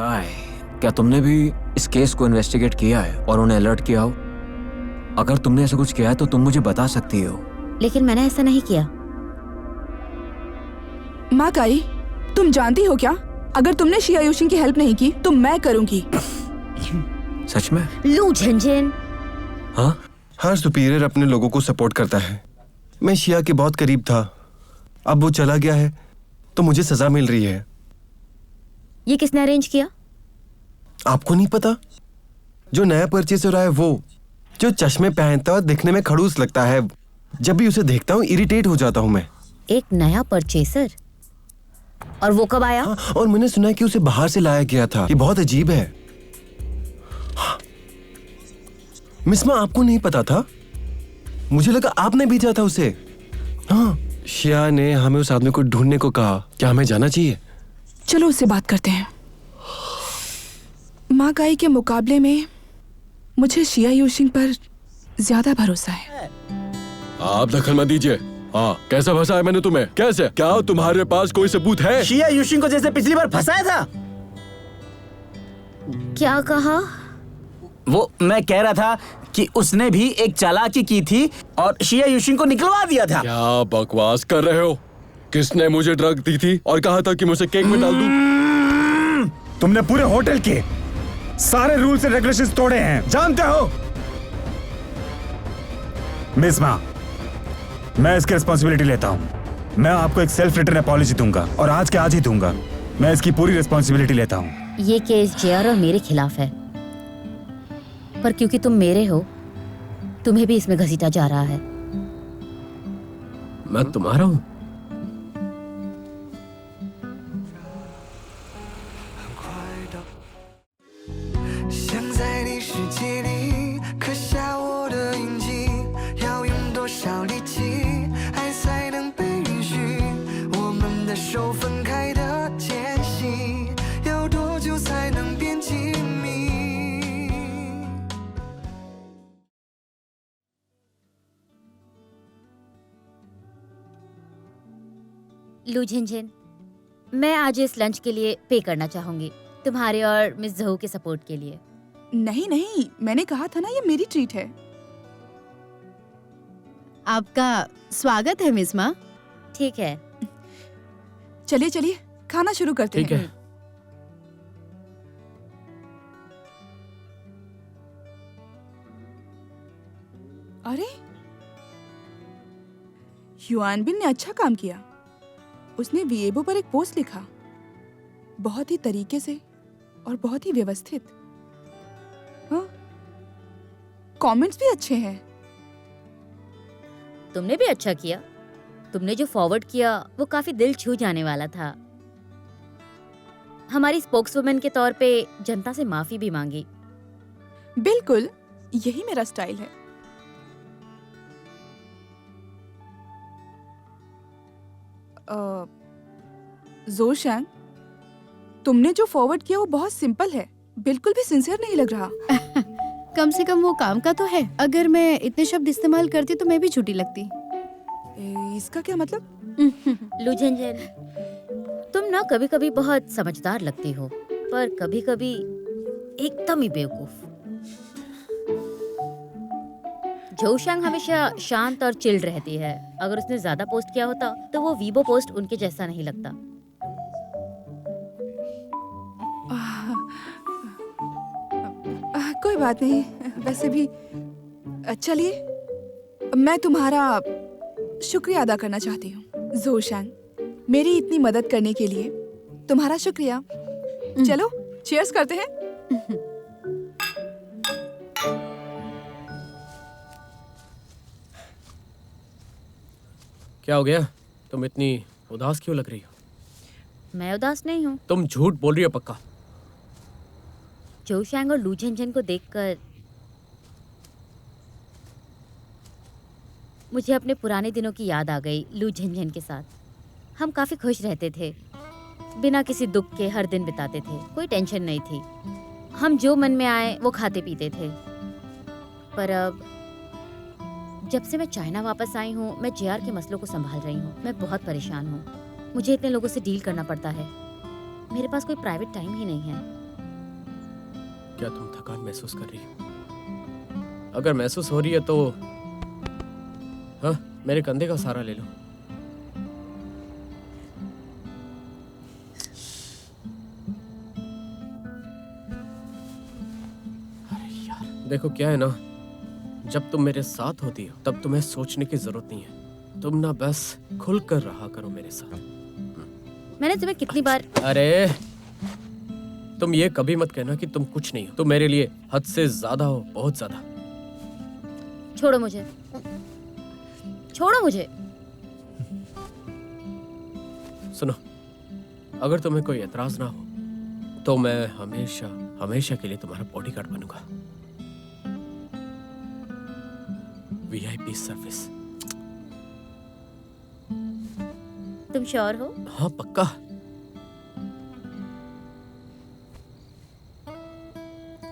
काय, क्या तुमने भी इस केस को इन्वेस्टिगेट किया है और उन्हें अलर्ट किया हो? अगर तुमने ऐसा कुछ किया है तो तुम मुझे बता सकती हो। लेकिन मैंने ऐसा नहीं किया। माँ काई, तुम जानती हो क्या, अगर तुमने शिया यूशिंग की हेल्प नहीं की तो मैं करूंगी। सच में? लू झंझन। हाँ? हर सुपीरियर अपने लोगों को सपोर्ट करता है। मैं शिया के बहुत करीब था, अब वो चला गया है तो मुझे सजा मिल रही है। ये किसने अरेंज किया? आपको नहीं पता? जो नया परचेसर आया है वो, जो चश्मे पहनता और दिखने में खड़ूस लगता है। जब भी उसे देखता हूँ इरिटेट हो जाता हूँ मैं। एक नया परचेसर? और वो कब आया? हाँ, और मैंने सुना है कि उसे बाहर से लाया गया था। ये बहुत अजीब है। हाँ। मिस्मा, आपको नहीं पता था? मुझे लगा आपने भेजा था उसे। हाँ, शिया ने हमें उस आदमी को ढूंढने को कहा। क्या हमें जाना चाहिए? चलो उससे बात करते हैं। माँ काई के मुकाबले में मुझे शिया यूशिंग पर ज्यादा भरोसा है। आप दखल मत दीजिए। हाँ, कैसा फंसाया मैंने तुम्हें? कैसे? क्या तुम्हारे पास कोई सबूत है? शिया यूशिंग को जैसे पिछली बार फंसाया था। क्या कहा? वो मैं कह रहा था कि उसने भी एक चालाकी की थी और शिया यूशिंग को निकलवा दिया था। क्या बकवास कर रहे हो? किसने मुझे ड्रग दी थी और कहा था कि मुझे केक में डाल दूं? तुमने पूरे होटल के सारे रूल्स एंड रेगुलेशंस तोड़े हैं, जानते हो? मिस्मा, मैं इसकी रिस्पॉन्सिबिलिटी लेता हूं। मैं आपको एक सेल्फ रिटन अपॉलॉजी दूंगा और आज के आज ही दूंगा। मैं इसकी पूरी रिस्पॉन्सिबिलिटी लेता हूं। ये केस जेआर और मेरे खिलाफ है, पर क्योंकि तुम मेरे हो, तुम्हें भी इसमें घसीटा जा रहा है। मैं तुम्हारा हूँ? लू झिनझिन, मैं आज इस लंच के लिए पे करना चाहूंगी, तुम्हारे और मिस जहू के सपोर्ट के लिए। नहीं नहीं, मैंने कहा था ना ये मेरी ट्रीट है। आपका स्वागत है मिस माँ। ठीक है, चलिए चलिए खाना शुरू करते हैं। ठीक है। अरे, युआनबिन ने अच्छा काम किया। उसने वीएबो पर एक पोस्ट लिखा, बहुत ही तरीके से और बहुत ही व्यवस्थित। हाँ, कमेंट्स भी अच्छे हैं। तुमने भी अच्छा किया। तुमने जो फॉरवर्ड किया वो काफी दिल छू जाने वाला था। हमारी स्पोक्सवुमन के तौर पे जनता से माफी भी मांगी। बिल्कुल, यही मेरा स्टाइल है। जोशान, तुमने जो फॉरवर्ड किया वो बहुत सिंपल है, बिल्कुल भी सिंसियर नहीं लग रहा। कम से कम वो काम का तो है। अगर मैं इतने शब्द इस्तेमाल करती तो मैं भी झूठी लगती। इसका क्या मतलब? लू झिनझिन, तुम ना कभी कभी बहुत समझदार लगती हो, पर कभी कभी एकदम ही बेवकूफ। जोशांग हमेशा शांत और चिल रहती है। अगर उसने ज्यादा पोस्ट किया होता तो वो वीबो पोस्ट उनके जैसा नहीं लगता। कोई बात नहीं। वैसे भी चलिए, मैं तुम्हारा शुक्रिया अदा करना चाहती हूँ जोशांग। मेरी इतनी मदद करने के लिए तुम्हारा शुक्रिया। चलो चीयर्स करते हैं। क्या हो गया? तुम इतनी उदास क्यों लग रही हो? मैं उदास नहीं हूँ। तुम झूठ बोल रही हो पक्का? जोशांग और लू झिनझिन को देखकर मुझे अपने पुराने दिनों की याद आ गई। लू झिनझिन के साथ हम काफी खुश रहते थे, बिना किसी दुख के हर दिन बिताते थे। कोई टेंशन नहीं थी। हम जो मन में आए वो खाते पीते थे। पर अब जब से मैं चाइना वापस आई हूँ, मैं जेआर के मसलों को संभाल रही हूँ। मैं बहुत परेशान हूँ। मुझे इतने लोगों से डील करना पड़ता है। मेरे पास कोई प्राइवेट टाइम ही नहीं है। क्या तुम थकान महसूस कर रही हो? अगर महसूस हो रही है तो हाँ, मेरे कंधे का सहारा ले लो। अरे यार, देखो क्या है ना, जब तुम मेरे साथ होती हो तब तुम्हें सोचने की जरूरत नहीं है। तुम ना बस खुल कर रहा करो मेरे साथ। मैंने तुम्हें कितनी बार। अरे तुम ये कभी मत कहना कि तुम कुछ नहीं हो। तुम मेरे लिए हद से ज्यादा हो, बहुत ज्यादा। छोड़ो मुझे, छोड़ो मुझे। सुनो, अगर तुम्हें कोई एतराज ना हो तो मैं हमेशा हमेशा के लिए तुम्हारा बॉडीगार्ड बनूंगा। VIP service. तुम श्योर हो? हाँ पक्का।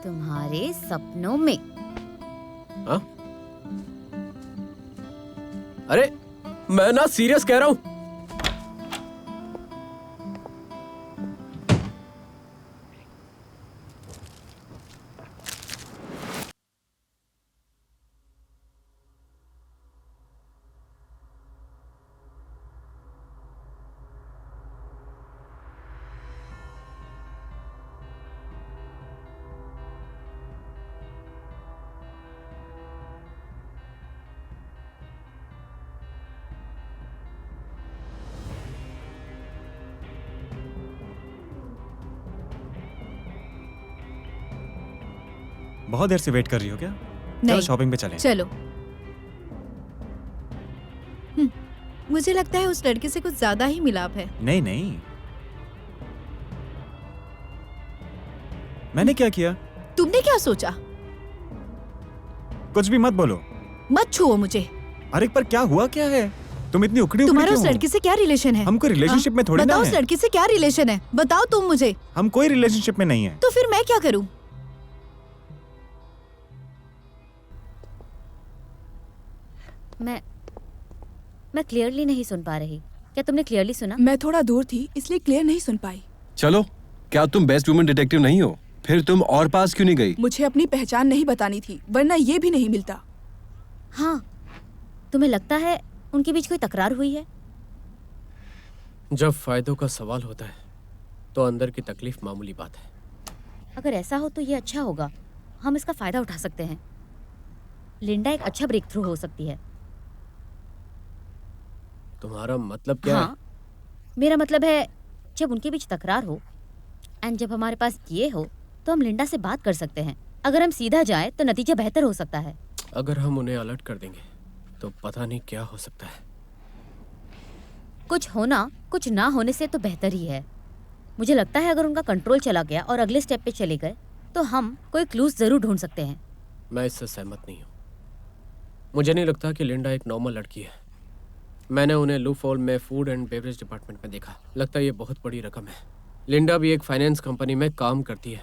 तुम्हारे सपनों में। हाँ? अरे मैं ना सीरियस कह रहा हूं। बहुत देर से वेट कर रही हो क्या? चलो नहीं। शॉपिंग पे चलें। चलो। मुझे लगता है उस लड़के से कुछ ज्यादा ही मिलाप है। नहीं नहीं, मैंने क्या किया? तुमने क्या सोचा? कुछ भी मत बोलो। मत छुओ मुझे। अरे पर क्या हुआ, क्या है? तुम इतनी उखड़ी उखड़ी तुम्हारा क्यों उस हो? लड़के से क्या रिलेशन है? हम कोई रिलेशनशिप में थोड़ी ना बताओ, उस हैं। लड़के से क्या रिलेशन है? बताओ तुम मुझे। हम कोई रिलेशनशिप में नहीं है। तो फिर मैं क्या करूं? मैं क्लियरली नहीं सुन पा रही। क्या तुमने क्लियरली सुना? मैं थोड़ा दूर थी इसलिए क्लियर नहीं सुन पाई। चलो, क्या तुम बेस्ट वुमन डिटेक्टिव नहीं हो? फिर तुम और पास क्यों नहीं गई? मुझे अपनी पहचान नहीं बतानी थी, वरना ये भी नहीं मिलता। हाँ, तुम्हें लगता है उनके बीच कोई तकरार हुई है? जब फायदों का सवाल होता है तो अंदर की तकलीफ मामूली बात है। अगर ऐसा हो तो ये अच्छा होगा, हम इसका फायदा उठा सकते हैं। लिंडा एक अच्छा ब्रेक थ्रू हो सकती है। तुम्हारा मतलब क्या हाँ, मेरा मतलब है जब उनके बीच तकरार हो एंड जब हमारे पास ये हो तो हम लिंडा से बात कर सकते हैं। अगर हम सीधा जाए तो नतीजा बेहतर हो सकता है। है? अगर हम उन्हें अलर्ट कर देंगे तो पता नहीं क्या हो सकता है। कुछ होना कुछ ना होने से तो बेहतर ही है। मुझे लगता है अगर उनका कंट्रोल चला गया और अगले स्टेप पे चले गए तो हम कोई क्लूज जरूर ढूंढ सकते हैं। मैं इससे सहमत नहीं हूँ। मुझे नहीं लगता कि लिंडा एक नॉर्मल लड़की है। मैंने उन्हें लूफॉल में फूड एंड बेवरेज डिपार्टमेंट में देखा। लगता है ये बहुत बड़ी रकम है। लिंडा भी एक फाइनेंस कंपनी में काम करती है।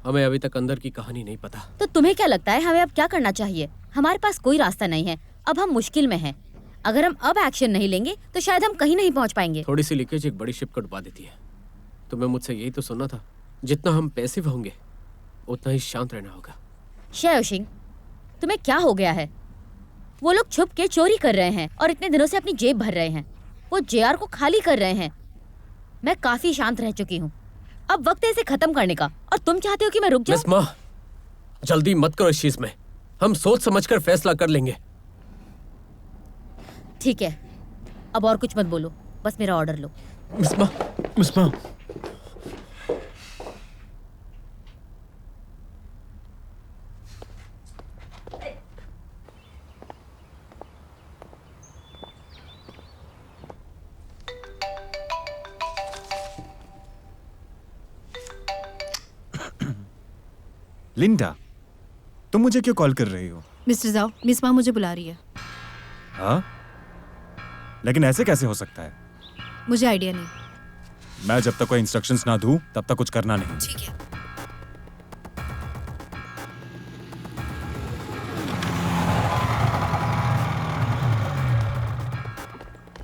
हमें अभी तक अंदर की कहानी नहीं पता। तो तुम्हें क्या लगता है हमें अब क्या करना चाहिए? हमारे पास कोई रास्ता नहीं है, अब हम मुश्किल में हैं। अगर हम अब एक्शन नहीं लेंगे तो शायद हम कहीं नहीं पहुंच पाएंगे। थोड़ी सी लीकेज एक बड़ी शिप को डुबा देती है। तुम्हें मुझसे यही तो सुनना था। जितना हम पैसिव होंगे उतना ही शांत रहना होगा। शेओशिंग, तुम्हें क्या हो गया है? वो लोग छुप के चोरी कर रहे हैं और इतने दिनों से अपनी जेब भर रहे हैं। वो जेआर को खाली कर रहे हैं। मैं काफी शांत रह चुकी हूँ। अब वक्त है इसे खत्म करने का और तुम चाहते हो कि मैं रुक जाऊं? मिस माँ, जल्दी मत करो इस चीज में। हम सोच समझकर फैसला कर लेंगे। ठीक है, अब और कुछ मत बोलो, बस मेरा ऑर्डर लो। मिस माँ, लिंडा, तुम मुझे क्यों कॉल कर रही हो? मिस्टर जाओ, मिस माँ मुझे बुला रही है। हाँ, लेकिन ऐसे कैसे हो सकता है? मुझे आइडिया नहीं। मैं जब तक कोई इंस्ट्रक्शंस ना दूं तब तक कुछ करना नहीं। ठीक है।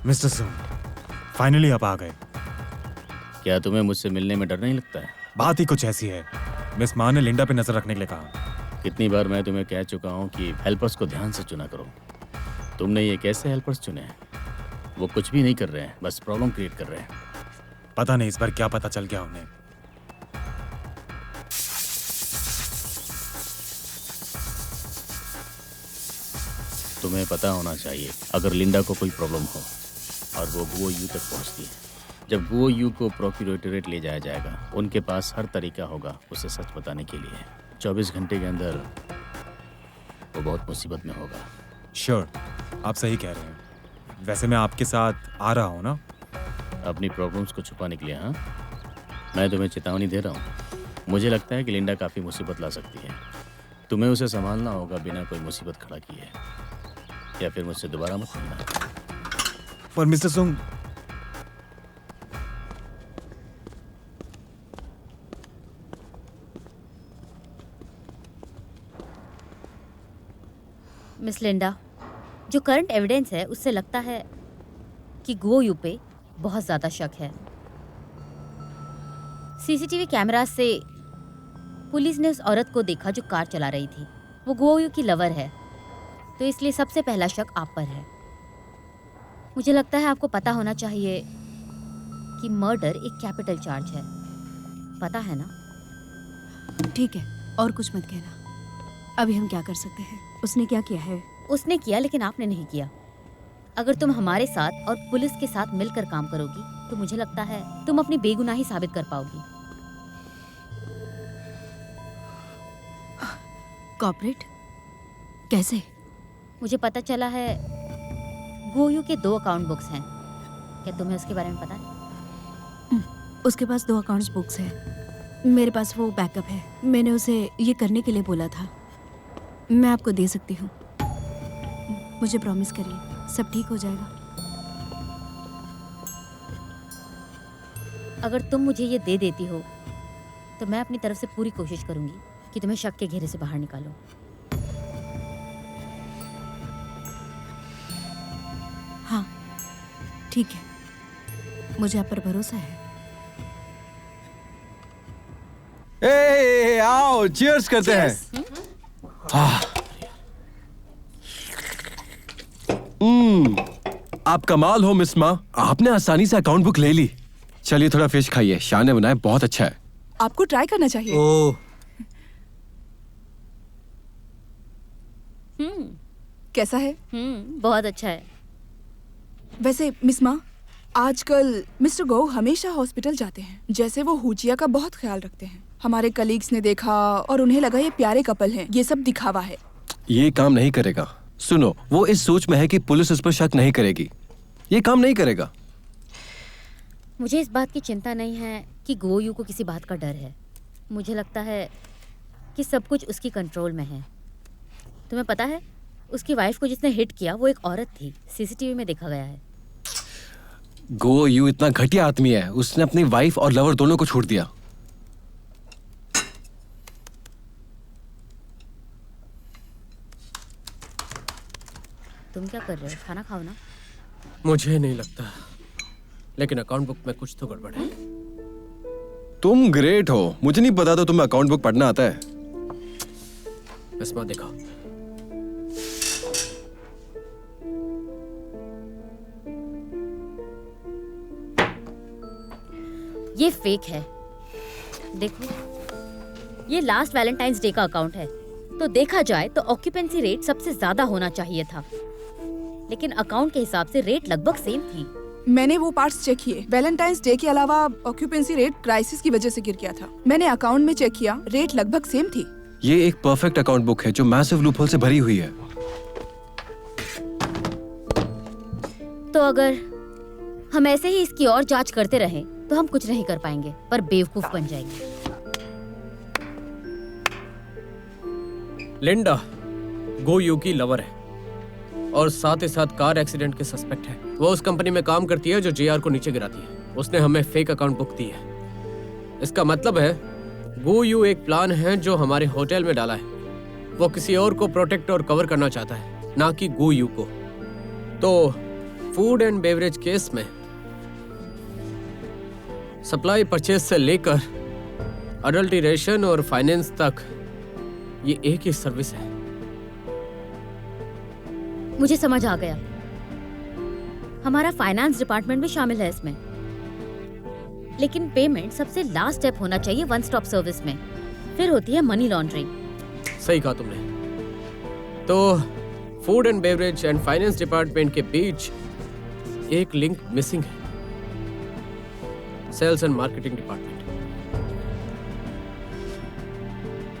मिस्टर सुन, फाइनली आप आ गए। क्या तुम्हें मुझसे मिलने में डर नहीं लगता है? बात ही कुछ ऐसी है। मिस मा ने लिंडा पे नजर रखने के लिए कहा। कितनी बार मैं तुम्हें कह चुका हूँ कि हेल्पर्स को ध्यान से चुना करो। तुमने ये कैसे हेल्पर्स चुने हैं? वो कुछ भी नहीं कर रहे हैं, बस प्रॉब्लम क्रिएट कर रहे हैं। पता नहीं इस बार क्या पता चल गया उन्हें। तुम्हें पता होना चाहिए, अगर लिंडा को कोई प्रॉब्लम हो और वो गुओ यू तक पहुंचती है, जब गुओ यू को प्रोक्यूरेटरेट ले जाया जाएगा, उनके पास हर तरीका होगा उसे सच बताने के लिए। 24 घंटे के अंदर वो बहुत मुसीबत में होगा। श्योर, आप सही कह रहे हैं। वैसे मैं आपके साथ आ रहा हूँ ना? अपनी प्रॉब्लम्स को छुपाने के लिए? हाँ, मैं तुम्हें चेतावनी दे रहा हूँ। मुझे लगता है कि लिंडा काफ़ी मुसीबत ला सकती है। तुम्हें उसे संभालना होगा बिना कोई मुसीबत खड़ा किए, या फिर मुझसे दोबारा मत मिलना। पर मिस्टर सुंग, मिस लिंडा, जो करंट एविडेंस है उससे लगता है कि गुओ यू पे बहुत ज़्यादा शक है। सीसीटीवी कैमरा से पुलिस ने उस औरत को देखा जो कार चला रही थी। वो गुओ यू की लवर है, तो इसलिए सबसे पहला शक आप पर है। मुझे लगता है आपको पता होना चाहिए कि मर्डर एक कैपिटल चार्ज है, पता है ना? ठीक है, और कुछ मत कहना। अभी हम क्या कर सकते हैं? उसने क्या किया है? उसने किया, लेकिन आपने नहीं किया। अगर तुम हमारे साथ और पुलिस के साथ मिलकर काम करोगी तो मुझे लगता है तुम अपनी बेगुनाही साबित कर पाओगी। कॉर्पोरेट? कैसे? मुझे पता चला है गोयू के 2 अकाउंट बुक्स हैं। क्या तुम्हें उसके बारे में पता है? उसके पास 2 अकाउंट्स बुक्स हैं। मेरे पास वो बैकअप है। मैंने उसे ये करने के लिए बोला था। मैं आपको दे सकती हूँ। मुझे प्रॉमिस करिए, सब ठीक हो जाएगा। अगर तुम मुझे ये दे देती हो तो मैं अपनी तरफ से पूरी कोशिश करूंगी कि तुम्हें शक के घेरे से बाहर निकालो। हाँ, ठीक है, मुझे आप पर भरोसा है। ए, आओ चीयर्स करते हैं। आप कमाल हो मिस माँ, आपने आसानी से अकाउंट बुक ले ली। चलिए थोड़ा फिश खाइए, शाह ने बनाया, बहुत अच्छा है। आपको ट्राई करना चाहिए। ओह, कैसा है? बहुत अच्छा है। वैसे मिस माँ, आजकल मिस्टर गो हमेशा हॉस्पिटल जाते हैं, जैसे वो हुचिया का बहुत ख्याल रखते हैं। हमारे कलीग्स ने देखा और उन्हें लगा ये प्यारे कपल हैं। ये सब दिखावा है। ये काम नहीं करेगा। सुनो, वो इस सोच में है कि पुलिस उस पर शक नहीं करेगी। ये काम नहीं करेगा। मुझे इस बात की चिंता नहीं है कि गोयू को किसी बात का डर है। मुझे लगता है कि सब कुछ उसकी कंट्रोल में है। तुम्हें पता है, उसकी वाइफ को जिसने हिट किया वो एक औरत थी। सीसीटीवी में देखा गया है। गो यू इतना घटिया आदमी है, उसने अपनी वाइफ और लवर दोनों को छोड़ दिया। तुम क्या कर रहे हो? खाना खाओ ना। मुझे नहीं लगता, लेकिन अकाउंट बुक में कुछ तो गड़बड़ है। तुम ग्रेट हो, मुझे नहीं पता था तुम्हें अकाउंट बुक पढ़ना आता है। इसमें देखो, ये फेक है। देखो, ये लास्ट वैलेंटाइंस डे का अकाउंट है। तो देखा जाए तो ऑक्यूपेंसी रेट सबसे ज्यादा होना चाहिए था, लेकिन अकाउंट के हिसाब से रेट लगभग सेम थी। मैंने वो पार्ट्स चेक किए। वैलेंटाइंस डे के अलावा ऑक्यूपेंसी रेट क्राइसिस की वजह से गिर गया था। मैंने अकाउंट में चेक किया, रेट लगभग सेम थी। ये एक परफेक्ट अकाउंट बुक है जो मैसिव लूपहोल से भरी हुई है। तो अगर हम ऐसे ही इसकी और जांच करते रहें तो हम कुछ नहीं कर पाएंगे, पर बेवकूफ बन जाएंगे। लिंडा गोयू की लवर है और साथ ही साथ कार एक्सीडेंट के सस्पेक्ट है। वो उस कंपनी में काम करती है जो जेआर को नीचे गिराती है। उसने हमें फेक अकाउंट बुक दी है। इसका मतलब है गोयू एक प्लान है जो हमारे होटल में डाला है। वो किसी और को प्रोटेक्ट और कवर करना चाहता है, ना कि गोयू को। तो फूड एंड बेवरेज केस में सप्लाई परचेज से लेकर अडल्टरेशन और फाइनेंस तक ये एक ही सर्विस है। मुझे समझ आ गया, हमारा फाइनेंस डिपार्टमेंट भी शामिल है इसमें, लेकिन पेमेंट सबसे लास्ट स्टेप होना चाहिए वन स्टॉप सर्विस में, फिर होती है मनी लॉन्ड्रिंग। सही कहा तुमने। तो food and beverage and finance department के बीच एक लिंक मिसिंग है, सेल्स एंड मार्केटिंग डिपार्टमेंट।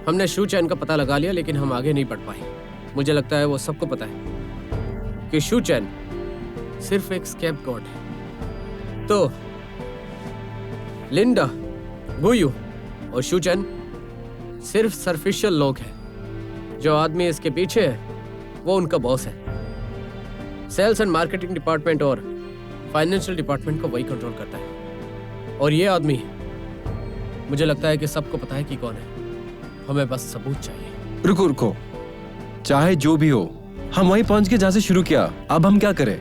हमने शू चैन का पता लगा लिया, लेकिन हम आगे नहीं बढ़ पाए। मुझे लगता है वो सबको पता है कि शू चैन सिर्फ एक स्कैप गॉड है। तो लिंडा, गुयू और शू चैन सिर्फ सरफिशियल लोग हैं। जो आदमी इसके पीछे है वो उनका बॉस है। सेल्स एंड मार्केटिंग डिपार्टमेंट और फाइनेंशियल डिपार्टमेंट को वही कंट्रोल करता है। और ये आदमी, मुझे लगता है कि सबको पता है कि कौन है। हमें बस सबूत चाहिए। रुको रुको, चाहे जो भी हो, हम वहीं पहुंच के जहां से शुरू किया। अब हम क्या करें?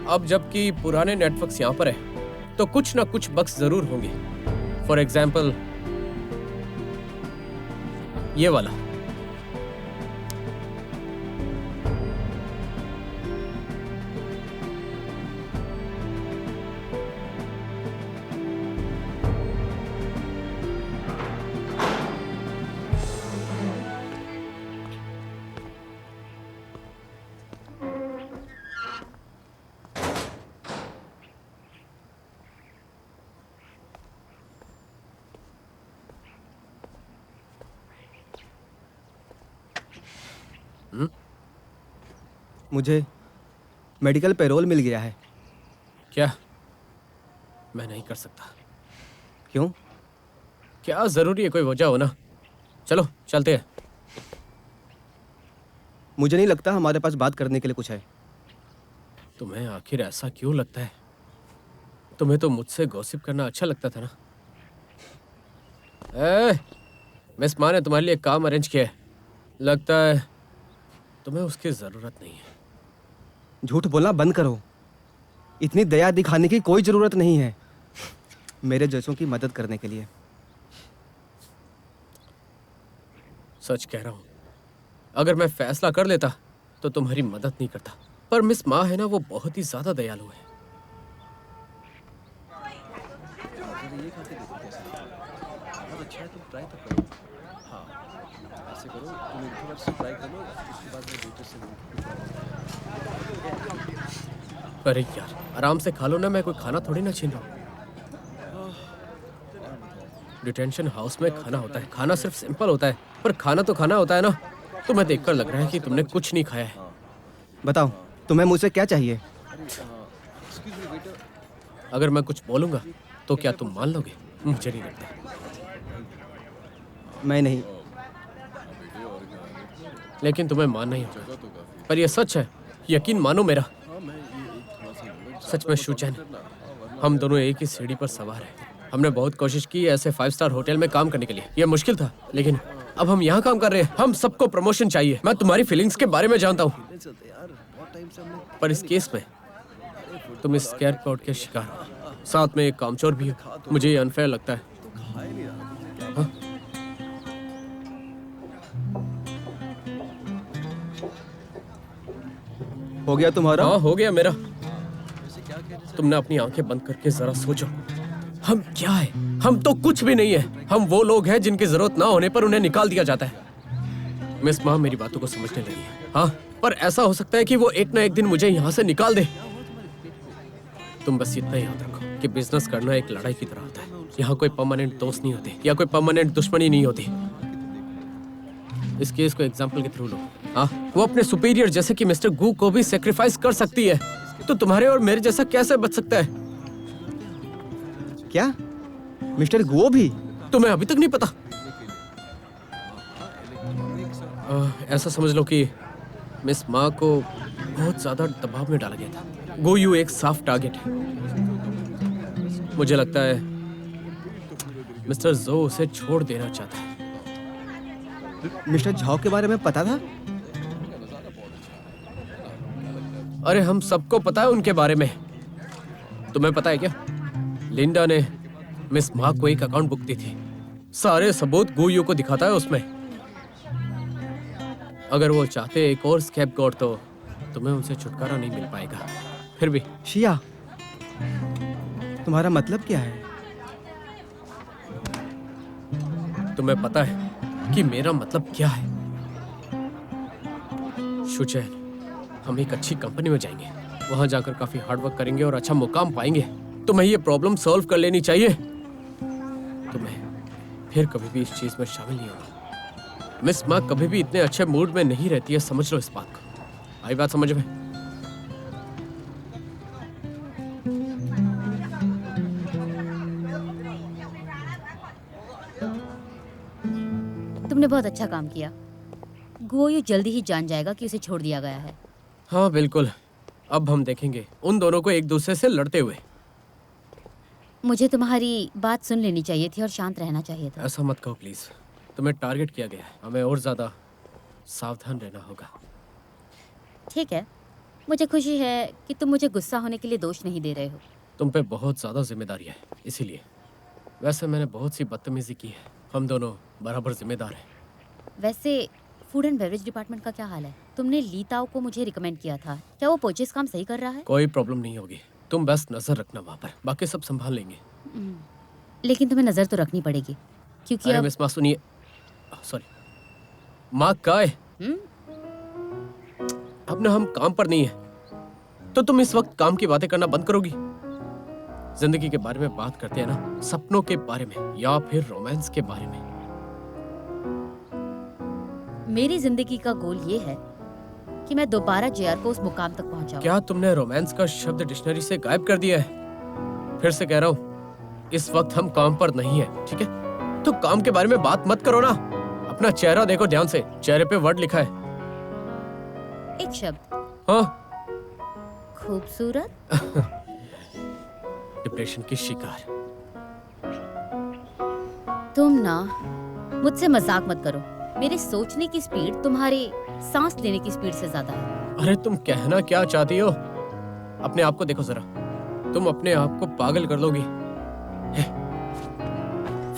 अब जबकि पुराने नेटवर्क्स यहाँ पर है तो कुछ ना कुछ बग्स जरूर होंगे। फॉर एग्जाम्पल ये वाला। मुझे मेडिकल पेरोल मिल गया है। क्या? मैं नहीं कर सकता। क्यों? क्या जरूरी है? कोई वजह हो ना। चलो चलते हैं। मुझे नहीं लगता हमारे पास बात करने के लिए कुछ है। तुम्हें आखिर ऐसा क्यों लगता है? तुम्हें तो मुझसे गॉसिप करना अच्छा लगता था ना। मिस मा ने तुम्हारे लिए काम अरेंज किया है। लगता है तुम्हें उसकी जरूरत नहीं है। झूठ बोलना बंद करो। इतनी दया दिखाने की कोई जरूरत नहीं है मेरे जैसों की मदद करने के लिए। सच कह रहा हूं, अगर मैं फैसला कर लेता तो तुम्हारी मदद नहीं करता। पर मिस मा है ना, वो बहुत ही ज्यादा दयालु है। अरे यार, आराम से खा लो ना, मैं कोई खाना थोड़ी ना छीन रहा हूं। डिटेंशन हाउस में खाना होता है, खाना सिर्फ सिंपल होता है, पर खाना तो खाना होता है ना। तुम्हें देखकर लग रहा है कि तुमने कुछ नहीं खाया है। बताओ तुम्हें मुझसे क्या चाहिए? अगर मैं कुछ बोलूंगा तो क्या तुम मान लोगे? मुझे नहीं लगता। मैं नहीं। लेकिन तुम्हें मानना ही होगा। पर यह सच है, यकीन मानो मेरा। सच में शू चैन, हम दोनों एक ही सीढ़ी पर सवार हैं। हमने बहुत कोशिश की ऐसे 5 स्टार होटल में काम करने के लिए। यह मुश्किल था, लेकिन अब हम यहाँ काम कर रहे हैं। हम सबको प्रमोशन चाहिए। मैं तुम्हारी फीलिंग्स के बारे में जानता हूँ, पर इस केस में तुम इस स्कैर क्राउड के शिकार हो, साथ में एक कामचोर भी हो। मुझे ये अनफेयर लगता है। हाँ? हो गया तुम्हारा? हाँ, हो गया मेरा। तुमने अपनी आंखें बंद करके जरा सोचो, हम क्या है? हम तो कुछ भी नहीं है। हम वो लोग हैं जिनकी जरूरत ना होने पर उन्हें निकाल दिया जाता है। मिस मा मेरी बातों को समझने लगी है। हाँ, पर ऐसा हो सकता है कि वो एक ना एक दिन मुझे यहाँ से निकाल दे। तुम बस इतना याद रखो कि बिजनेस करना एक लड़ाई की तरह होता है। यहाँ कोई परमानेंट दोस्त नहीं होते या कोई परमानेंट दुश्मनी नहीं होती। इस केस को एग्जाम्पल के थ्रू लो। हाँ, वो अपने सुपीरियर जैसे कि मिस्टर गू को भी सेक्रीफाइस कर सकती है, तो तुम्हारे और मेरे जैसा कैसे बच सकता है? क्या मिस्टर गो भी? तुम्हें अभी तक नहीं पता? ऐसा समझ लो कि मिस मा को बहुत ज्यादा दबाव में डाला गया था। गो यू एक साफ टारगेट है। मुझे लगता है मिस्टर जो उसे छोड़ देना चाहता है। मिस्टर झाओ के बारे में पता था? अरे हम सबको पता है उनके बारे में। तुम्हें पता है क्या? लिंडा ने मिस मा को एक अकाउंट बुक दी थी। सारे सबूत गुयू को दिखाता है उसमें। अगर वो चाहते एक और स्कैपगोट तो तुम्हें उनसे छुटकारा नहीं मिल पाएगा। फिर भी शिया, तुम्हारा मतलब क्या है? तुम्हें पता है कि मेरा मतलब क्या है? शुचैन, हम एक अच्छी कंपनी में जाएंगे, वहां जाकर काफी हार्ड वर्क करेंगे और अच्छा मुकाम पाएंगे। तुम्हें ये प्रॉब्लम सॉल्व कर लेनी चाहिए। तुम्हें फिर कभी भी इस चीज में शामिल नहीं होना। मिस माँ कभी भी इतने अच्छे मूड में नहीं रहती है, समझ लो इस बात को। आई बात समझ में? तुमने बहुत अच्छा काम किया। गुओयू जल्दी ही जान जाएगा कि उसे छोड़ दिया गया है। हाँ बिल्कुल। अब हम देखेंगे उन दोनों को एक दूसरे से लड़ते हुए। मुझे तुम्हारी बात सुन लेनी चाहिए थी और शांत रहना चाहिए था। ऐसा मत कहो प्लीज। तुम्हें टारगेट किया गया है, हमें और ज्यादा सावधान रहना होगा। ठीक है, मुझे खुशी है कि तुम मुझे गुस्सा होने के लिए दोष नहीं दे रहे हो। तुम पे बहुत ज्यादा जिम्मेदारी है, इसीलिए। वैसे मैंने बहुत सी बदतमीजी की है, हम दोनों बराबर जिम्मेदार हैं। वैसे फूड एंड बेवरेज डिपार्टमेंट का क्या हाल है? तुमने ली ताओ को मुझे रिकमेंड किया था, क्या वो परचेज काम सही कर रहा है? कोई प्रॉब्लम नहीं होगी, तुम बस नजर रखना वहाँ पर, बाकी सब संभाल लेंगे। लेकिन तुम्हें नजर तो रखनी पड़ेगी क्योंकि अरे अब मिस माँ सुनिए, सॉरी माँ का है। अब ना हम काम पर नहीं है, तो तुम इस वक्त काम की बातें करना बंद करोगी? जिंदगी के बारे में बात करते हैं ना, सपनों के बारे में या फिर रोमांस के बारे में। मेरी जिंदगी का गोल ये है कि मैं दोबारा जेआर को उस मुकाम तक पहुंचाऊं। क्या तुमने रोमांस का शब्द डिक्शनरी से गायब कर दिया है? फिर से कह रहा हूँ, इस वक्त हम काम पर नहीं है, ठीक है? तो काम के बारे में बात मत करो ना। अपना चेहरा देखो ध्यान से, चेहरे पे वर्ड लिखा है। एक शब्द। हाँ। खूबसूरत। डिप्रेशन की शिकार। तुम ना मुझसे मजाक मत करो। मेरे सोचने की स्पीड तुम्हारे सांस लेने की स्पीड से ज्यादा है। अरे तुम कहना क्या चाहती हो? अपने आप को देखो जरा, तुम अपने आप को पागल कर लोगी।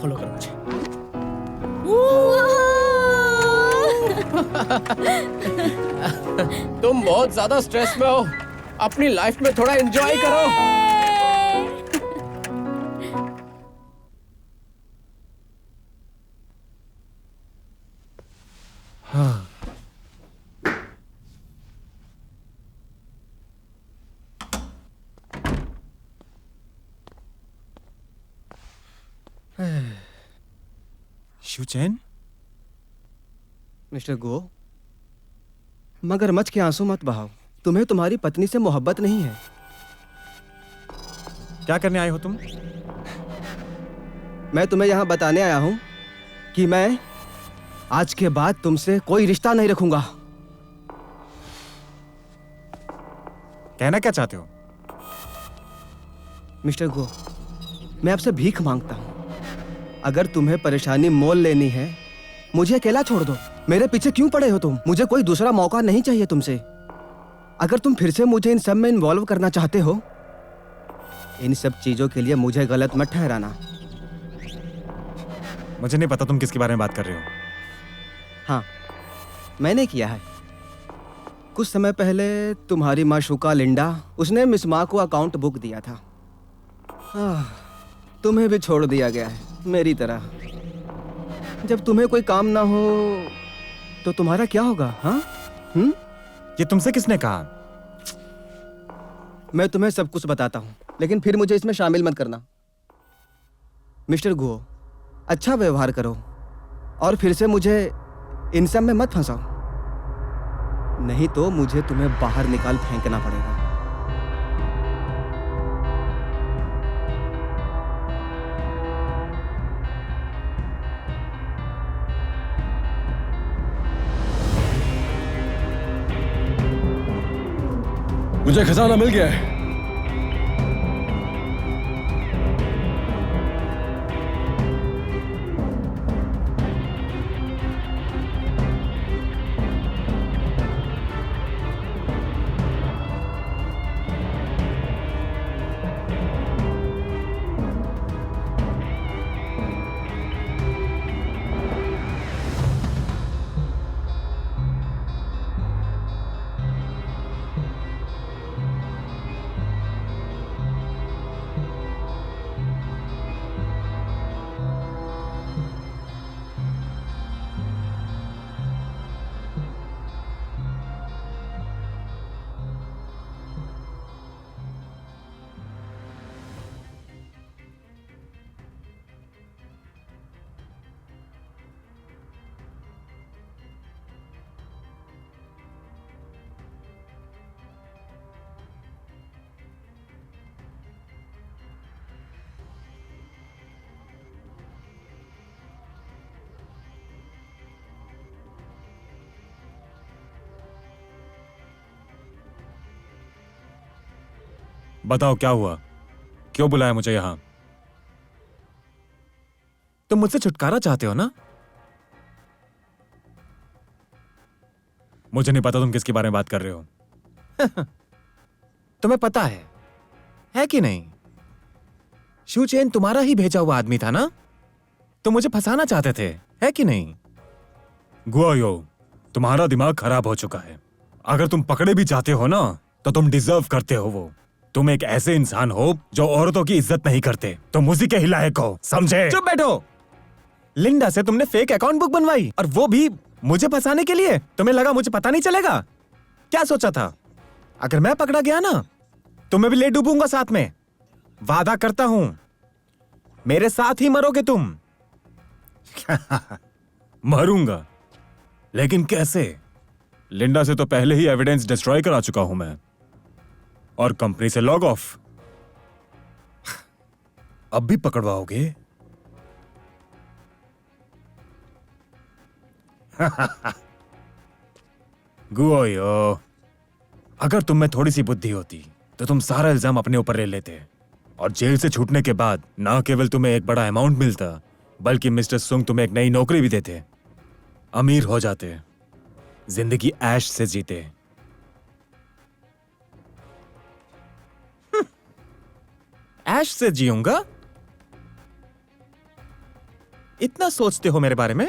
फॉलो करो मुझे। तुम बहुत ज्यादा स्ट्रेस में हो, अपनी लाइफ में थोड़ा एंजॉय करो। शुचैन, मिस्टर गो, मगरमच्छ के आंसू मत बहाओ। तुम्हें तुम्हारी पत्नी से मोहब्बत नहीं है। क्या करने आए हो तुम? मैं तुम्हें यहाँ बताने आया हूँ कि मैं आज के बाद तुमसे कोई रिश्ता नहीं रखूंगा। कहना क्या चाहते हो? मिस्टर गो, मैं आपसे भीख मांगता हूँ। अगर तुम्हें परेशानी मोल लेनी है, मुझे अकेला छोड़ दो। मेरे पीछे क्यों पड़े हो तुम? मुझे कोई दूसरा मौका नहीं चाहिए तुमसे। अगर तुम फिर से मुझे इन सब में इन्वॉल्व करना चाहते हो, इन सब चीजों के लिए मुझे गलत मत ठहराना। मुझे नहीं पता तुम किसके बारे में बात कर रहे हो। हाँ, मैंने किया है। कुछ समय पहले तुम्हारी माशूका लिंडा, उसने मिस माँ को अकाउंट बुक दिया था। तुम्हें भी छोड़ दिया गया है मेरी तरह। जब तुम्हें कोई काम ना हो तो तुम्हारा क्या होगा? हाँ? ये तुमसे किसने कहा? मैं तुम्हें सब कुछ बताता हूँ, लेकिन फिर मुझे इसमें शामिल मत करना। मिस्टर गुओ, अच्छा व्यवहार करो और फिर से मुझे इन सब में मत फंसाओ, नहीं तो मुझे तुम्हें बाहर निकाल फेंकना पड़ेगा। मुझे खजाना मिल गया है। बताओ क्या हुआ, क्यों बुलाया मुझे यहां? तुम मुझसे छुटकारा चाहते हो ना? मुझे नहीं पता तुम किसके बारे में बात कर रहे हो। तुम्हें पता है कि नहीं? शू चेन तुम्हारा ही भेजा हुआ आदमी था ना? तुम मुझे फंसाना चाहते थे, है कि नहीं? गुआयो, तुम्हारा दिमाग खराब हो चुका है। अगर तुम पकड़े भी जाते हो ना तो तुम डिजर्व करते हो वो। तुम एक ऐसे इंसान हो जो औरतों की इज्जत नहीं करते। तुम उसी के ही लायक हो, समझे? चुप बैठो। लिंडा से तुमने फेक अकाउंट बुक बनवाई, और वो भी मुझे फंसाने के लिए। तुम्हें लगा मुझे पता नहीं चलेगा? क्या सोचा था? अगर मैं पकड़ा गया ना तो मैं भी ले डूबूंगा साथ में। वादा करता हूं, मेरे साथ ही मरोगे तुम। मरूंगा, लेकिन कैसे? लिंडा से तो पहले ही एविडेंस डिस्ट्रॉय करा चुका हूं मैं, और कंपनी से लॉग ऑफ। अब भी पकड़वाओगे? गुआयो, अगर तुम में थोड़ी सी बुद्धि होती तो तुम सारा इल्जाम अपने ऊपर ले लेते, और जेल से छूटने के बाद ना केवल तुम्हें एक बड़ा अमाउंट मिलता, बल्कि मिस्टर सुंग तुम्हें एक नई नौकरी भी देते। अमीर हो जाते, जिंदगी ऐश से जीते। ऐश से जीऊंगा? इतना सोचते हो मेरे बारे में?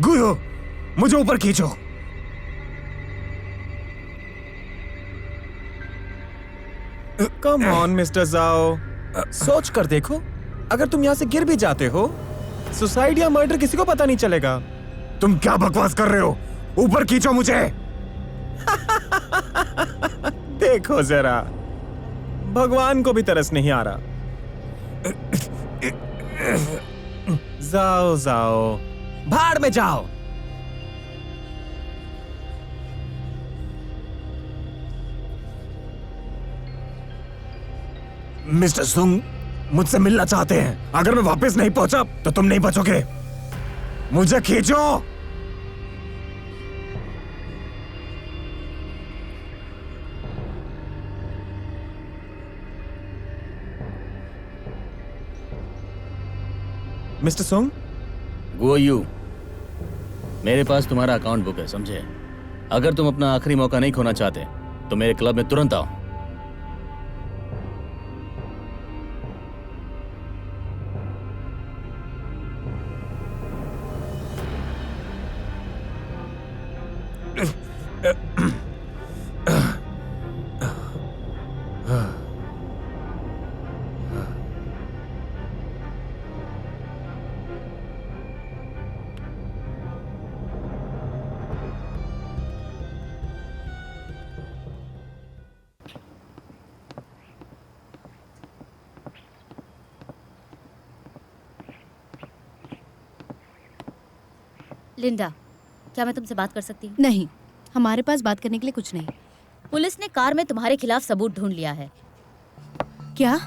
गुयो, मुझे ऊपर खींचो। कम ऑन मिस्टर जाओ, सोच कर देखो, अगर तुम यहां से गिर भी जाते हो, सुसाइड या मर्डर किसी को पता नहीं चलेगा। तुम क्या बकवास कर रहे हो? ऊपर खींचो मुझे। देखो जरा, भगवान को भी तरस नहीं आ रहा। जाओ जाओ, भाड़ में जाओ। मिस्टर सुंग मुझसे मिलना चाहते हैं। अगर मैं वापस नहीं पहुंचा तो तुम नहीं बचोगे। मुझे खींचो। मिस्टर सुंग, गुओयू, मेरे पास तुम्हारा अकाउंट बुक है, समझे? अगर तुम अपना आखिरी मौका नहीं खोना चाहते तो मेरे क्लब में तुरंत आओ। लिंडा, क्या मैं तुमसे बात कर सकती हूँ? नहीं, हमारे पास बात करने के लिए कुछ नहीं। पुलिस ने कार में तुम्हारे खिलाफ सबूत ढूंढ लिया है। क्या?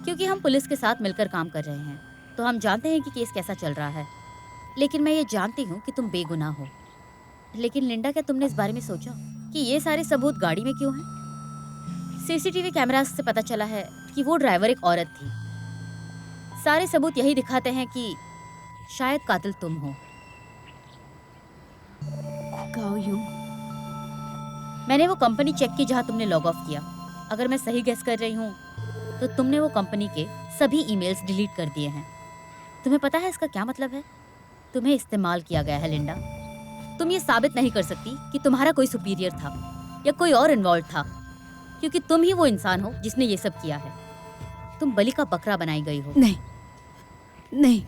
क्योंकि हम पुलिस के साथ मिलकर काम कर रहे हैं, तो हम जानते हैं कि केस कैसा चल रहा है। लेकिन मैं ये जानती हूँ कि तुम बेगुनाह हो। लेकिन लिंडा, क्या तुमने इस बारे में सोचा कि ये सारे सबूत गाड़ी में क्यों हैं? सीसीटीवी कैमरास से पता चला है कि वो ड्राइवर एक औरत थी। सारे सबूत यही दिखाते हैं कि शायद कातिल तुम हो। गाओ यूं। मैंने वो कंपनी चेक की जहां तुमने लॉग ऑफ किया। अगर मैं सही गेस कर रही हूँ तो तुमने वो कंपनी के सभी ईमेल्स डिलीट कर दिए हैं। तुम्हें पता है इसका क्या मतलब है? तुम्हें इस्तेमाल किया गया है लिंडा। तुम ये साबित नहीं कर सकती कि तुम्हारा कोई सुपीरियर था या कोई और इन्वॉल्व था, क्योंकि तुम ही वो इंसान हो जिसने ये सब किया है। तुम बलि का बकरा बनाई गई हो। नहीं नहीं,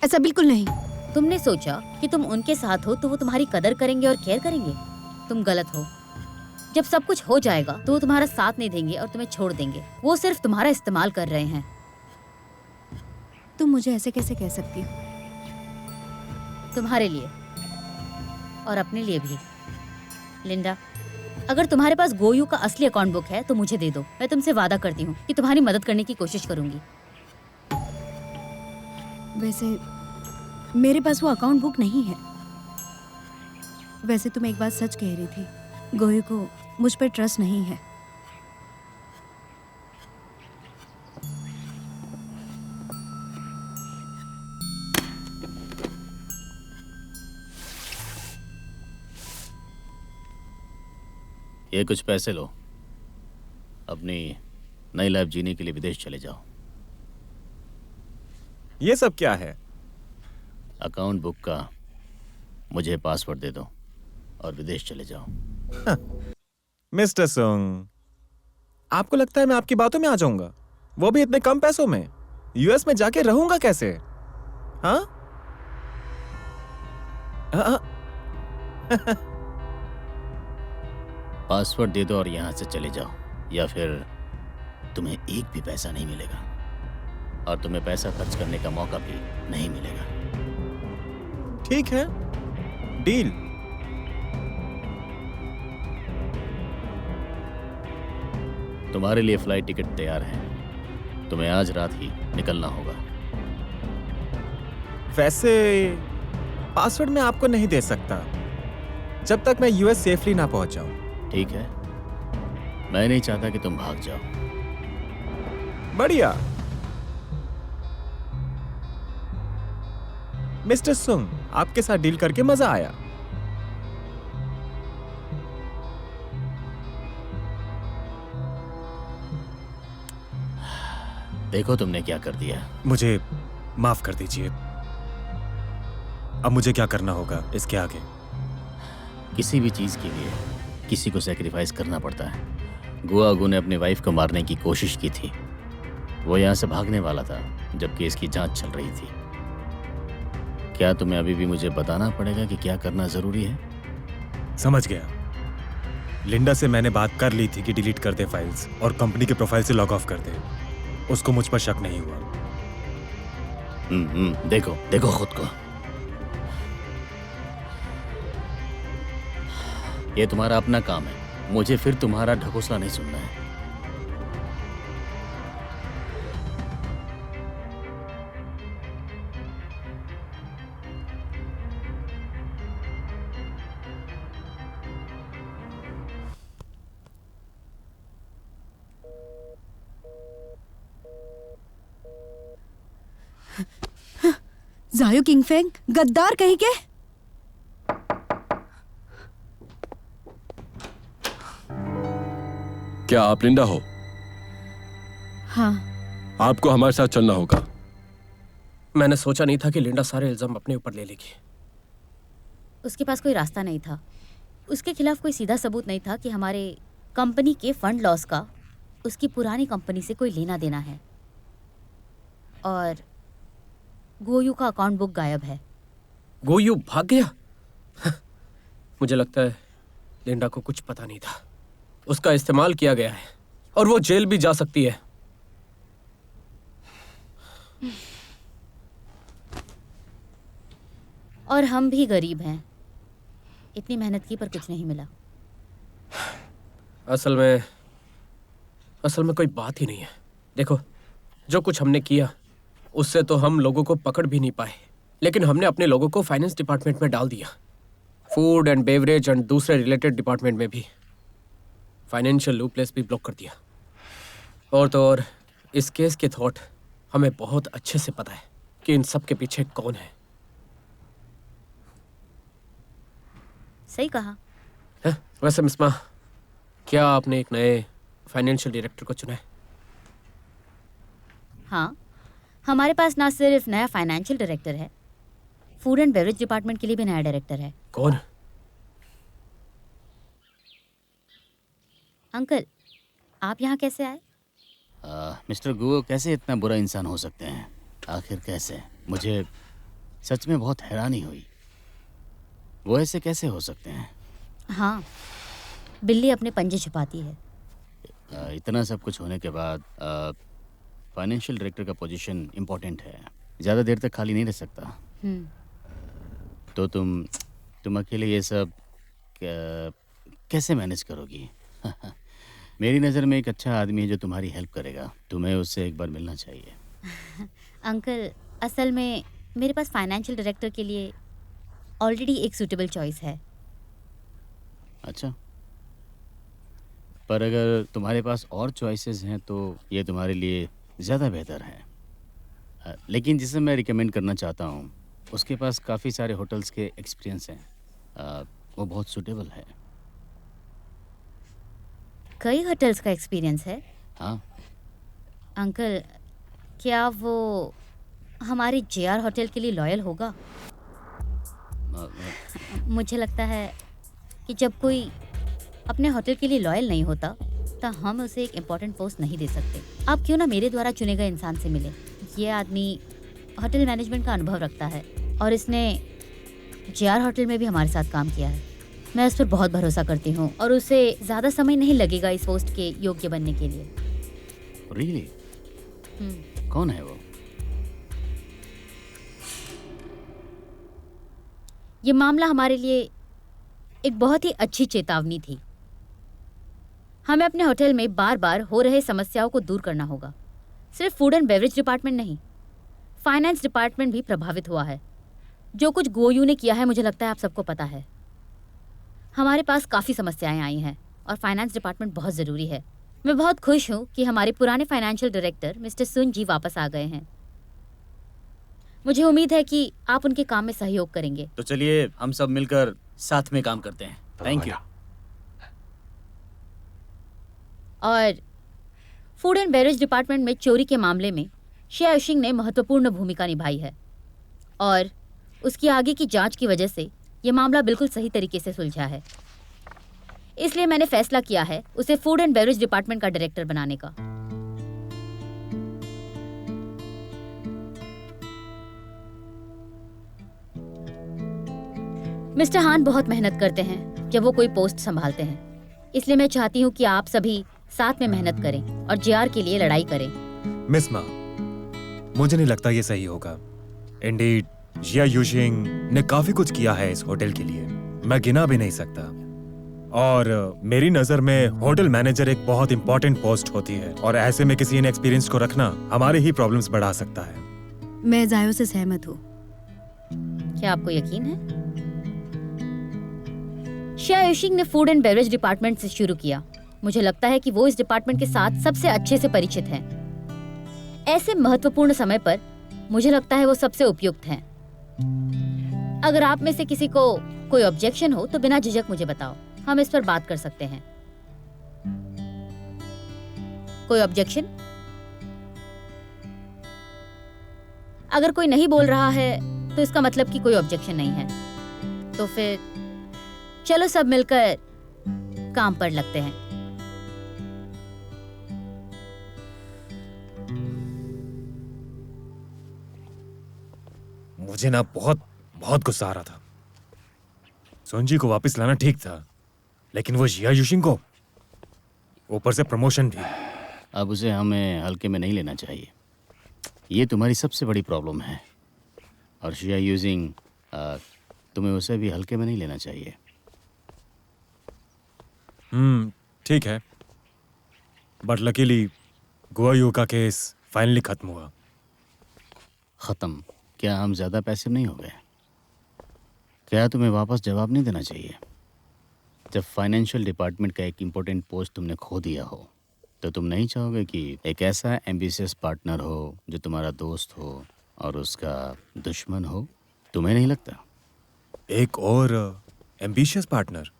ऐसा बिल्कुल नहीं। तुमने सोचा कि तुम उनके साथ हो तो वो तुम्हारी कदर करेंगे और केयर करेंगे। तुम गलत हो। जब सब कुछ हो जाएगा तो वो तुम्हारा साथ नहीं देंगे और तुम्हें छोड़ देंगे। वो सिर्फ तुम्हारा इस्तेमाल कर रहे हैं। तुम मुझे ऐसे कैसे कह सकती हो? तुम्हारे लिए और अपने लिए भी। लिंडा, अगर तुम्हारे पास गोयू का असली अकाउंट बुक है तो मुझे दे दो। मैं तुमसे वादा करती हूँ कि तुम्हारी मदद करने की कोशिश करूंगी। वैसे मेरे पास वो अकाउंट बुक नहीं है। वैसे तुम एक बात सच कह रही थी, गोयू को मुझ पर ट्रस्ट नहीं है। ये कुछ पैसे लो, अपनी नई लाइफ जीने के लिए विदेश चले जाओ। ये सब क्या है? अकाउंट बुक का मुझे पासवर्ड दे दो और विदेश चले जाओ। मिस्टर सुंग, आपको लगता है मैं आपकी बातों में आ जाऊंगा? वो भी इतने कम पैसों में? यूएस में जाके रहूंगा कैसे? हाँ? पासवर्ड दे दो और यहाँ से चले जाओ, या फिर तुम्हें एक भी पैसा नहीं मिलेगा और तुम्हें पैसा खर्च करने का मौका भी नहीं मिलेगा। ठीक है, डील। तुम्हारे लिए फ्लाइट टिकट तैयार है, तुम्हें आज रात ही निकलना होगा। वैसे पासवर्ड मैं आपको नहीं दे सकता जब तक मैं यूएस सेफली ना पहुंच जाऊं। ठीक है, मैं नहीं चाहता कि तुम भाग जाओ। बढ़िया। मिस्टर सुंग, आपके साथ डील करके मजा आया। देखो तुमने क्या कर दिया। मुझे माफ कर दीजिए। अब मुझे क्या करना होगा इसके आगे? किसी भी चीज के लिए किसी को सैक्रिफाइस करना पड़ता है। गुआगू ने अपनी वाइफ को मारने की कोशिश की थी। वो यहाँ से भागने वाला था जबकि इसकी जांच चल रही थी। क्या तुम्हें अभी भी मुझे बताना पड़ेगा कि क्या करना जरूरी है? समझ गया। लिंडा से मैंने बात कर ली थी कि डिलीट कर दे फाइल्स और कंपनी के प्रोफाइल से लॉग ऑफ कर दे। उसको मुझ पर शक नहीं हुआ। देखो देखो खुद को। ये तुम्हारा अपना काम है, मुझे फिर तुम्हारा ढकोसला नहीं सुनना है। जायो किंगफेंग, गद्दार कहीं के। क्या आप लिंडा हो? हाँ। आपको हमारे साथ चलना होगा। मैंने सोचा नहीं था कि लिंडा सारे इल्जाम अपने ऊपर ले लेगी। उसके पास कोई रास्ता नहीं था। उसके खिलाफ कोई सीधा सबूत नहीं था कि हमारे कंपनी के फंड लॉस का उसकी पुरानी कंपनी से कोई लेना देना है। और गोयू का अकाउंट बुक गायब है। गोयू भाग गया? मुझे लगता है लिंडा को कुछ पता नहीं था। उसका इस्तेमाल किया गया है और वो जेल भी जा सकती है। और हम भी गरीब हैं। इतनी मेहनत की पर कुछ नहीं मिला। असल में कोई बात ही नहीं है। देखो, जो कुछ हमने किया उससे तो हम लोगों को पकड़ भी नहीं पाए, लेकिन हमने अपने लोगों को फाइनेंस डिपार्टमेंट में डाल दिया, फूड एंड बेवरेज एंड दूसरे रिलेटेड डिपार्टमेंट में भी। फाइनेंशियल लूपलेस भी ब्लॉक कर दिया। और तो और इस केस के थॉट हमें बहुत अच्छे से पता है कि इन सब के पीछे कौन है। सही कहा। वैसे मिस्मा, क्या आपने एक नए फाइनेंशियल डायरेक्टर को चुना है? हाँ, हमारे पास ना सिर्फ नया फाइनेंशियल डायरेक्टर है, फूड एंड बेवरेज डिपार्टमेंट के लिए भी नया डायरेक्टर है। कौन? अंकल, आप यहाँ कैसे आए? मिस्टर गुओ कैसे इतना बुरा इंसान हो सकते हैं? आखिर कैसे? मुझे सच में बहुत हैरानी हुई। वो ऐसे कैसे हो सकते हैं? हाँ, बिल्ली अपने पंजे छुपाती है। इतना सब कुछ होने के बाद फाइनेंशियल डायरेक्टर का पोजीशन इम्पोर्टेंट है, ज़्यादा देर तक खाली नहीं रह सकता। तो तुम अकेले ये सब कैसे मैनेज करोगी? मेरी नज़र में एक अच्छा आदमी है जो तुम्हारी हेल्प करेगा। तुम्हें उससे एक बार मिलना चाहिए। अंकल, असल में मेरे पास फाइनेंशियल डायरेक्टर के लिए ऑलरेडी एक सूटेबल चॉइस है। अच्छा, पर अगर तुम्हारे पास और चॉइसेस हैं तो ये तुम्हारे लिए ज़्यादा बेहतर है। लेकिन जिसे मैं रिकमेंड करना चाहता हूँ उसके पास काफ़ी सारे होटल्स के एक्सपीरियंस हैं। वो बहुत सूटेबल है। कई होटल्स का एक्सपीरियंस है? हाँ। अंकल, क्या वो हमारे JR होटल के लिए लॉयल होगा? मुझे लगता है कि जब कोई अपने होटल के लिए लॉयल नहीं होता तो हम उसे एक इम्पोर्टेंट पोस्ट नहीं दे सकते। आप क्यों ना मेरे द्वारा चुने गए इंसान से मिले। ये आदमी होटल मैनेजमेंट का अनुभव रखता है और इसने JR होटल में भी हमारे साथ काम किया है। मैं उस पर बहुत भरोसा करती हूँ और उसे ज़्यादा समय नहीं लगेगा इस पोस्ट के योग्य बनने के लिए। रियली? कौन है वो? ये मामला हमारे लिए एक बहुत ही अच्छी चेतावनी थी। हमें अपने होटल में बार बार हो रहे समस्याओं को दूर करना होगा। सिर्फ फूड एंड बेवरेज डिपार्टमेंट नहीं, फाइनेंस डिपार्टमेंट भी प्रभावित हुआ है। जो कुछ गोयू ने किया है मुझे लगता है आप सबको पता है। हमारे पास काफ़ी समस्याएं आई हैं और फाइनेंस डिपार्टमेंट बहुत ज़रूरी है। मैं बहुत खुश हूँ कि हमारे पुराने फाइनेंशियल डायरेक्टर मिस्टर सुन जी वापस आ गए हैं। मुझे उम्मीद है कि आप उनके काम में सहयोग करेंगे। तो चलिए हम सब मिलकर साथ में काम करते हैं। Thank you. और फूड एंड बेवरेज डिपार्टमेंट में चोरी के मामले में शिया युशिंग ने महत्वपूर्ण भूमिका निभाई है और उसकी आगे की जांच की वजह से ये मामला बिल्कुल सही तरीके से सुलझा है। इसलिए मैंने फैसला किया है उसे फूड एंड बेवरेज डिपार्टमेंट का डायरेक्टर बनाने का। मिस्टर हान बहुत मेहनत करते हैं जब वो कोई पोस्ट संभालते हैं, इसलिए मैं चाहती हूँ कि आप सभी साथ में मेहनत करें और JR के लिए लड़ाई करें। मिस मा, मुझे नहीं लगता ये सही होगा। इंडीड, जिया यूशिंग ने काफी कुछ किया है इस होटल के लिए, मैं गिना भी नहीं सकता। और मेरी नजर में होटल मैनेजर एक बहुत इंपॉर्टेंट पोस्ट होती है और ऐसे में किसी इनएक्सपीरियंस को रखना हमारे ही प्रॉब्लम्स बढ़ा सकता है। मैं जायो से सहमत हूँ। क्या आपको यकीन है? शिया युशिंग ने फूड एंड बेवरेज डिपार्टमेंट से शुरू किया। मुझे लगता है कि वो इस डिपार्टमेंट के साथ सबसे अच्छे से परिचित हैं। ऐसे महत्वपूर्ण समय पर मुझे लगता है वो सबसे उपयुक्त हैं। अगर आप में से किसी को कोई ऑब्जेक्शन हो तो बिना झिझक मुझे बताओ, हम इस पर बात कर सकते हैं। कोई ऑब्जेक्शन? अगर कोई नहीं बोल रहा है तो इसका मतलब कि कोई ऑब्जेक्शन नहीं है। तो फिर चलो सब मिलकर काम पर लगते हैं। मुझे ना बहुत गुस्सा आ रहा था। सोनजी को वापस लाना ठीक था, लेकिन वो जिया यूशिंग को, ऊपर से प्रमोशन भी। अब उसे हमें हल्के में नहीं लेना चाहिए। ये तुम्हारी सबसे बड़ी प्रॉब्लम है और शिया यूजिंग तुम्हें उसे भी हल्के में नहीं लेना चाहिए। ठीक है, बट लकीली गोयू का केस फाइनली खत्म हुआ। ख़त्म? क्या हम ज़्यादा पैसे नहीं हो गए? क्या तुम्हें वापस जवाब नहीं देना चाहिए? जब फाइनेंशियल डिपार्टमेंट का एक इम्पोर्टेंट पोस्ट तुमने खो दिया हो तो तुम नहीं चाहोगे कि एक ऐसा एम्बिशियस पार्टनर हो जो तुम्हारा दोस्त हो और उसका दुश्मन हो? तुम्हें नहीं लगता? एक और एम्बिशियस पार्टनर?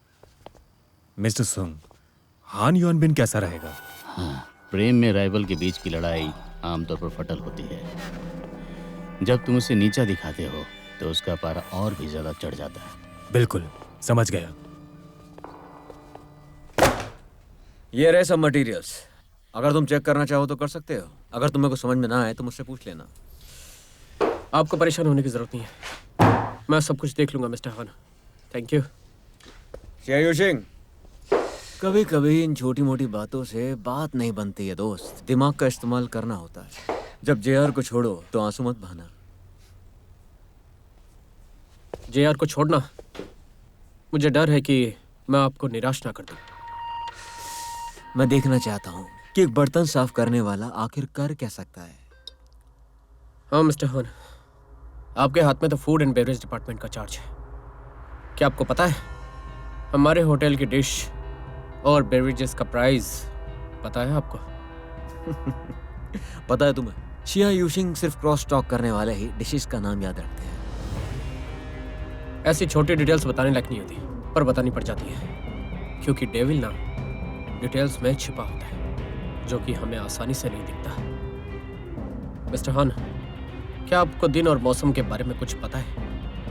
मिस्टर सुंग, हान युआन बिन कैसा रहेगा? हाँ, प्रेम में राइवल के बीच की लड़ाई आमतौर पर फटल होती है। जब तुम उसे नीचा दिखाते हो तो उसका पारा और भी ज्यादा चढ़ जाता है। बिल्कुल, समझ गया। ये रहे सब मटेरियल्स, अगर तुम चेक करना चाहो तो कर सकते हो। अगर तुम्हें कुछ समझ में ना आए तो मुझसे पूछ लेना। आपको परेशान होने की जरूरत नहीं है, मैं सब कुछ देख लूंगा मिस्टर हान। Thank you. शिया यूशिंग, कभी कभी इन छोटी मोटी बातों से बात नहीं बनती है दोस्त, दिमाग का इस्तेमाल करना होता है। जब JR को छोड़ो तो आंसू मत बहाना। JR को छोड़ना? मुझे डर है कि मैं आपको निराश ना कर दूं। मैं देखना चाहता हूँ कि एक बर्तन साफ करने वाला आखिर कर क्या सकता है। हाँ मिस्टर हन, आपके हाथ में तो फूड एंड बेवरेज डिपार्टमेंट का चार्ज है। क्या आपको पता है हमारे होटल की डिश और बेवरेजेस का प्राइस पता है आपको? पता है तुम्हें, शिया यूशिंग सिर्फ क्रॉस टॉक करने वाले ही डिशेस का नाम याद रखते हैं। ऐसी छोटी डिटेल्स बताने लायक नहीं होती, पर बतानी पड़ जाती है, क्योंकि डेविल ना डिटेल्स में छिपा होता है, जो कि हमें आसानी से नहीं दिखता। मिस्टर हन, क्या आपको दिन और मौसम के बारे में कुछ पता है?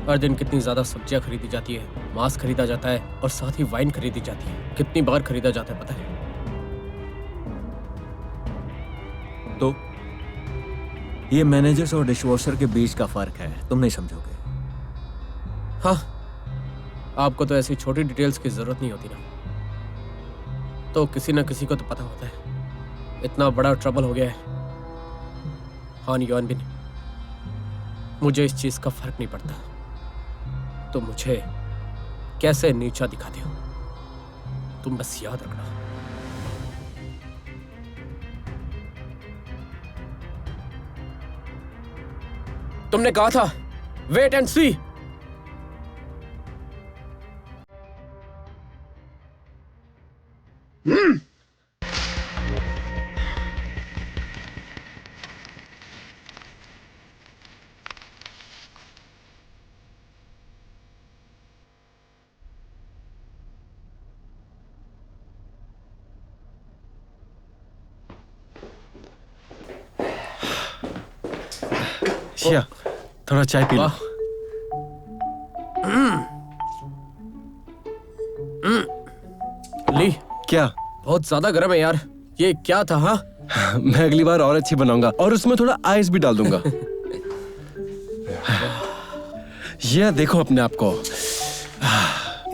हर दिन कितनी ज़्यादा सब्जियां खरीदी जाती है, मांस खरीदा जाता है और साथ ही वाइन खरीदी जाती है। कितनी बार खरीदा जाता है पता है? तो ये मैनेजर्स और डिशवॉशर के बीच का फर्क है, तुम नहीं समझोगे। हाँ, आपको तो ऐसी छोटी डिटेल्स की जरूरत नहीं होती ना, तो किसी ना किसी को तो पता होता है। इतना बड़ा ट्रबल हो गया है हान युआन बिन, मुझे इस चीज का फर्क नहीं पड़ता। तो मुझे कैसे नीचा दिखाते हो, तुम बस याद रखना। तुमने कहा था वेट एंड सी। शिया, थोड़ा चाय पी लो। ली, क्या? बहुत ज्यादा गर्म है यार। ये क्या था? हाँ, मैं अगली बार और अच्छी बनाऊंगा और उसमें थोड़ा आइस भी डाल दूंगा। ये देखो अपने आप को,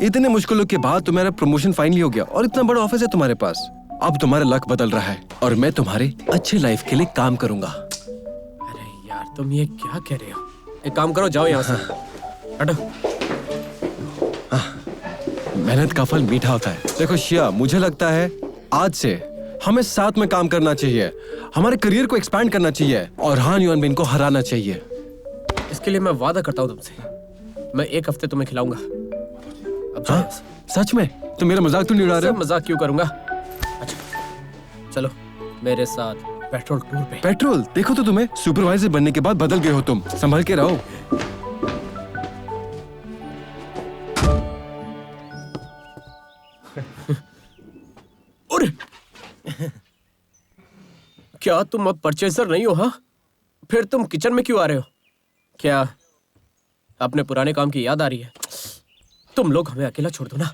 इतने मुश्किलों के बाद तुम्हारा प्रमोशन फाइनली हो गया और इतना बड़ा ऑफिस है तुम्हारे पास। अब तुम्हारा लक बदल रहा है और मैं तुम्हारे अच्छे लाइफ के लिए काम करूंगा। अरे यार, तुम ये क्या कह रहे हो? एक काम करो, जाओ यहाँ से, हटो। मेहनत का फल मीठा होता है। देखो शिया, मुझे लगता है आज से हमें साथ में काम करना चाहिए, हमारे करियर को एक्सपैंड करना चाहिए और हान युआन बिन को हराना चाहिए। इसके लिए मैं वादा करता हूँ तुमसे, मैं एक हफ्ते तुम्हें खिलाऊंगा। अब जाओ यहाँ से। सच में? तुम मेरा मजाक तो नहीं उड़ा रहे हो? मजाक क्यों करूंगा? अच्छा चलो मेरे साथ पेट्रोल टूर पे। पेट्रोल? देखो तो तुम्हें सुपरवाइजर बनने के बाद बदल गए हो तुम, संभल के रहो। अरे क्या तुम अब परचेजर नहीं हो? हाँ, फिर तुम किचन में क्यों आ रहे हो? क्या अपने पुराने काम की याद आ रही है? तुम लोग हमें अकेला छोड़ दो ना।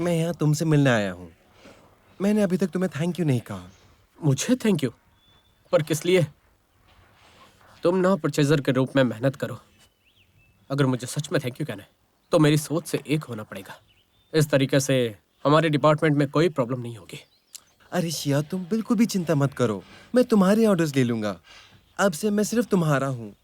मैं यहाँ तुमसे मिलने आया हूँ। मैंने अभी तक तुम्हें थैंक यू नहीं कहा। मुझे थैंक यू? पर किस लिए? तुम ना परचेजर के रूप में मेहनत करो। अगर मुझे सच में थैंक यू कहना है तो मेरी सोच से एक होना पड़ेगा। इस तरीके से हमारे डिपार्टमेंट में कोई प्रॉब्लम नहीं होगी। अरे शिया, तुम बिल्कुल भी चिंता मत करो, मैं तुम्हारे ऑर्डर्स ले लूंगा। अब से मैं सिर्फ तुम्हारा हूँ।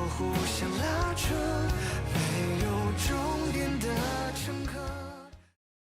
互相拉扯，没有终点的乘客。